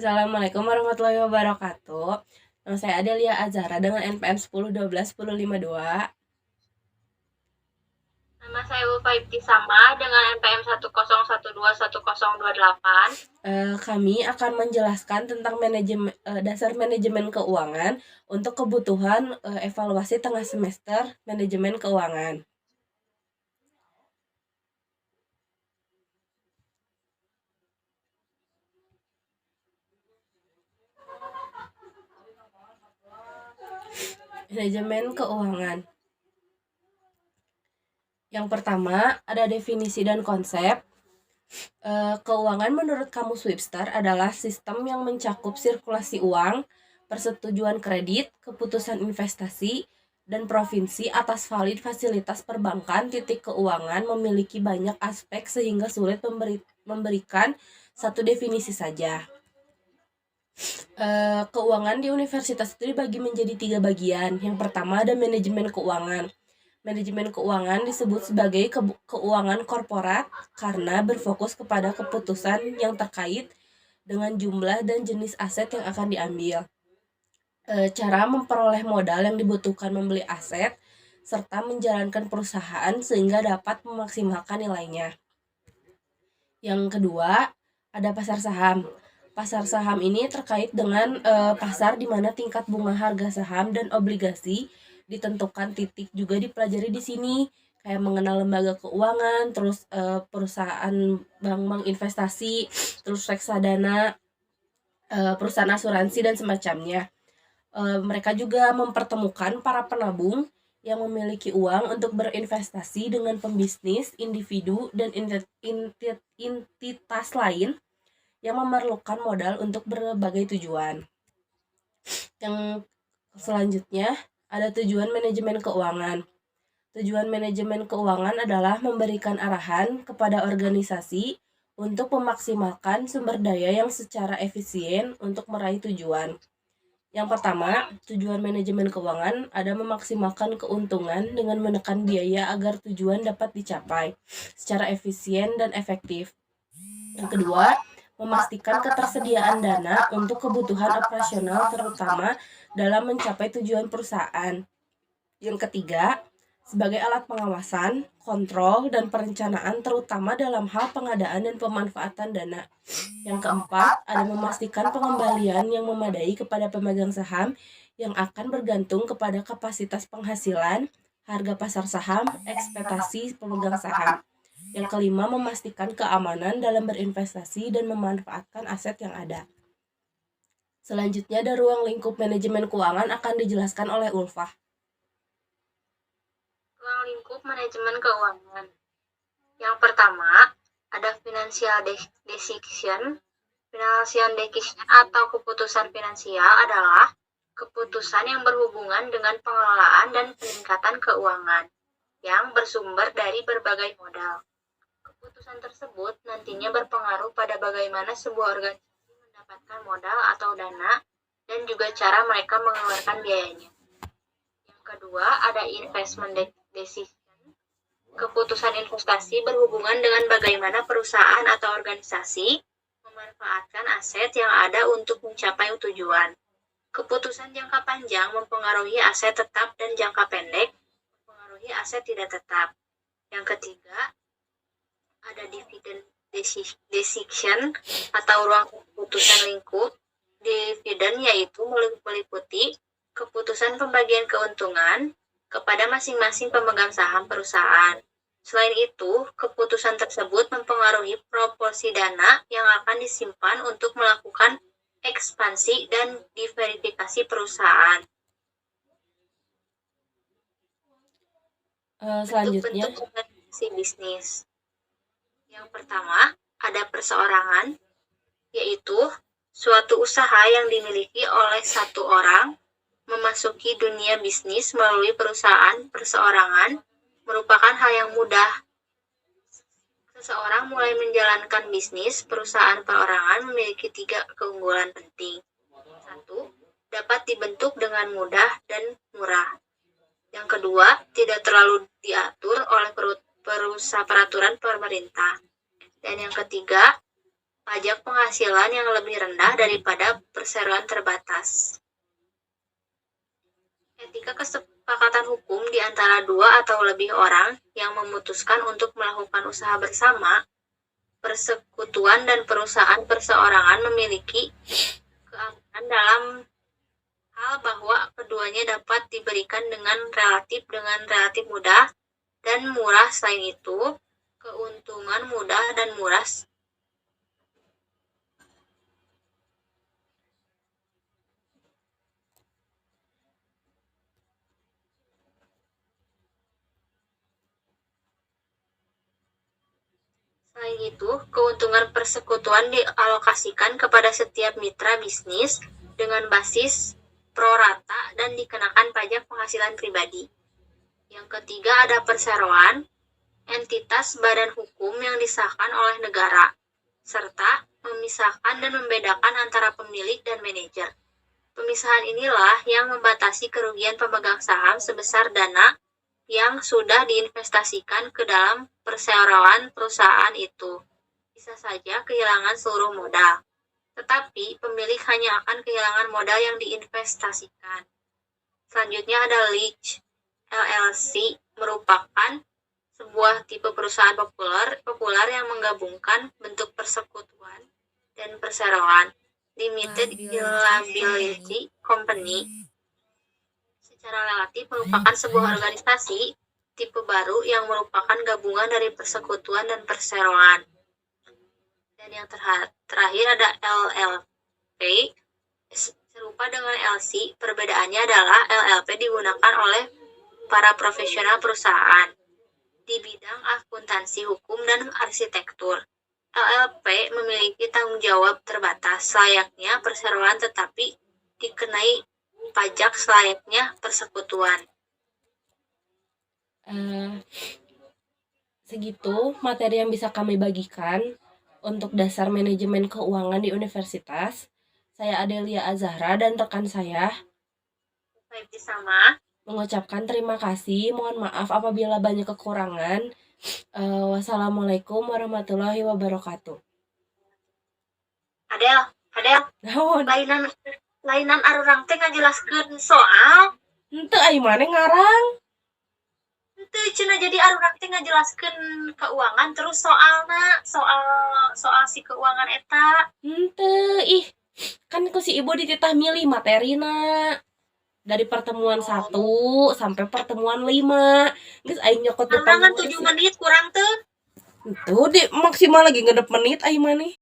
Assalamualaikum warahmatullahi wabarakatuh. Nama saya Adelia Azhara dengan NPM 10121052. Nama saya Ulfa Ibtisama dengan NPM 101211028. Kami akan menjelaskan tentang dasar manajemen keuangan untuk kebutuhan evaluasi tengah semester manajemen keuangan. Manajemen keuangan. Yang pertama, ada definisi dan konsep. Keuangan menurut Kamus Webster adalah sistem yang mencakup sirkulasi uang, persetujuan kredit, keputusan investasi, dan provinsi atas valid fasilitas perbankan. Keuangan memiliki banyak aspek sehingga sulit memberikan satu definisi saja. Keuangan di universitas itu dibagi menjadi 3 bagian. Yang pertama ada manajemen keuangan. Manajemen keuangan disebut sebagai keuangan korporat karena berfokus kepada keputusan yang terkait dengan jumlah dan jenis aset yang akan diambil, cara memperoleh modal yang dibutuhkan membeli aset, serta menjalankan perusahaan sehingga dapat memaksimalkan nilainya. Yang kedua, ada pasar saham. Pasar saham ini terkait dengan pasar di mana tingkat bunga harga saham dan obligasi ditentukan. Juga dipelajari di sini, kayak mengenal lembaga keuangan, terus perusahaan bank investasi, terus reksadana, perusahaan asuransi dan semacamnya. Mereka juga mempertemukan para penabung yang memiliki uang untuk berinvestasi dengan pembisnis, individu, dan entitas lain yang memerlukan modal untuk berbagai tujuan. Yang selanjutnya ada tujuan manajemen keuangan. Tujuan manajemen keuangan adalah memberikan arahan kepada organisasi untuk memaksimalkan sumber daya yang secara efisien untuk meraih tujuan. Yang pertama, tujuan manajemen keuangan ada memaksimalkan keuntungan dengan menekan biaya agar tujuan dapat dicapai secara efisien dan efektif. Yang kedua, memastikan ketersediaan dana untuk kebutuhan operasional terutama dalam mencapai tujuan perusahaan. Yang ketiga, sebagai alat pengawasan, kontrol, dan perencanaan terutama dalam hal pengadaan dan pemanfaatan dana. Yang keempat, ada memastikan pengembalian yang memadai kepada pemegang saham yang akan bergantung kepada kapasitas penghasilan, harga pasar saham, ekspektasi pemegang saham. Yang kelima, memastikan keamanan dalam berinvestasi dan memanfaatkan aset yang ada. Selanjutnya ada ruang lingkup manajemen keuangan akan dijelaskan oleh Ulfa. Ruang lingkup manajemen keuangan. Yang pertama, ada financial decision. Financial decision atau keputusan finansial adalah keputusan yang berhubungan dengan pengelolaan dan peningkatan keuangan yang bersumber dari berbagai modal. Keputusan tersebut nantinya berpengaruh pada bagaimana sebuah organisasi mendapatkan modal atau dana dan juga cara mereka mengeluarkan biayanya. Yang kedua, ada investment decision. Keputusan investasi berhubungan dengan bagaimana perusahaan atau organisasi memanfaatkan aset yang ada untuk mencapai tujuan. Keputusan jangka panjang mempengaruhi aset tetap dan jangka pendek mempengaruhi aset tidak tetap. Yang ketiga, ada dividend decision atau ruang keputusan lingkup. Dividen yaitu meliputi keputusan pembagian keuntungan kepada masing-masing pemegang saham perusahaan. Selain itu, keputusan tersebut mempengaruhi proporsi dana yang akan disimpan untuk melakukan ekspansi dan diverifikasi perusahaan. Selanjutnya, bentuk organisasi bisnis. Yang pertama, ada perseorangan, yaitu suatu usaha yang dimiliki oleh satu orang memasuki dunia bisnis melalui perusahaan perseorangan merupakan hal yang mudah. Seseorang mulai menjalankan bisnis perusahaan perorangan memiliki 3 keunggulan penting. 1. Dapat dibentuk dengan mudah dan murah. Yang kedua, tidak terlalu diatur oleh peraturan pemerintah. Dan yang ketiga, pajak penghasilan yang lebih rendah daripada perseroan terbatas. Etika kesepakatan hukum di antara dua atau lebih orang yang memutuskan untuk melakukan usaha bersama, persekutuan dan perusahaan perseorangan memiliki keamanan dalam hal bahwa keduanya dapat diberikan dengan relatif mudah dan murah. Selain itu, keuntungan mudah dan murah Selain itu, keuntungan persekutuan dialokasikan kepada setiap mitra bisnis dengan basis pro rata dan dikenakan pajak penghasilan pribadi. Yang ketiga ada perseroan, entitas badan hukum yang disahkan oleh negara, serta memisahkan dan membedakan antara pemilik dan manajer. Pemisahan inilah yang membatasi kerugian pemegang saham sebesar dana yang sudah diinvestasikan ke dalam perseroan perusahaan itu. Bisa saja kehilangan seluruh modal, tetapi pemilik hanya akan kehilangan modal yang diinvestasikan. Selanjutnya ada Leach LLC, merupakan sebuah tipe perusahaan populer yang menggabungkan bentuk persekutuan dan perseroan. Limited Liability Company secara relatif merupakan sebuah organisasi tipe baru yang merupakan gabungan dari persekutuan dan perseroan. Dan yang terakhir ada LLP, serupa dengan LC, perbedaannya adalah LLP digunakan oleh para profesional perusahaan di bidang akuntansi hukum dan arsitektur. LLP memiliki tanggung jawab terbatas layaknya perseroan tetapi dikenai pajak selayaknya persekutuan. Segitu materi yang bisa kami bagikan untuk dasar manajemen keuangan di universitas. Saya Adelia Azahra dan rekan saya Sama mengucapkan terima kasih. Mohon maaf apabila banyak kekurangan. Wassalamualaikum warahmatullahi wabarakatuh. Adel, Naon? lainan arurang teh ngajelaskeun soal. Henteu ai maneh ngarang. Henteu cenah jadi arurang teh ngajelaskeun keuangan terus soal si keuangan eta. Henteu ih. Kan ku si ibu dititah milih materina. Dari pertemuan 1 sampai pertemuan 5. Geus aing nyokot depan. Pandangan 7 menit kurang teu. Itu di maksimal lagi ngedep menit ai maneh.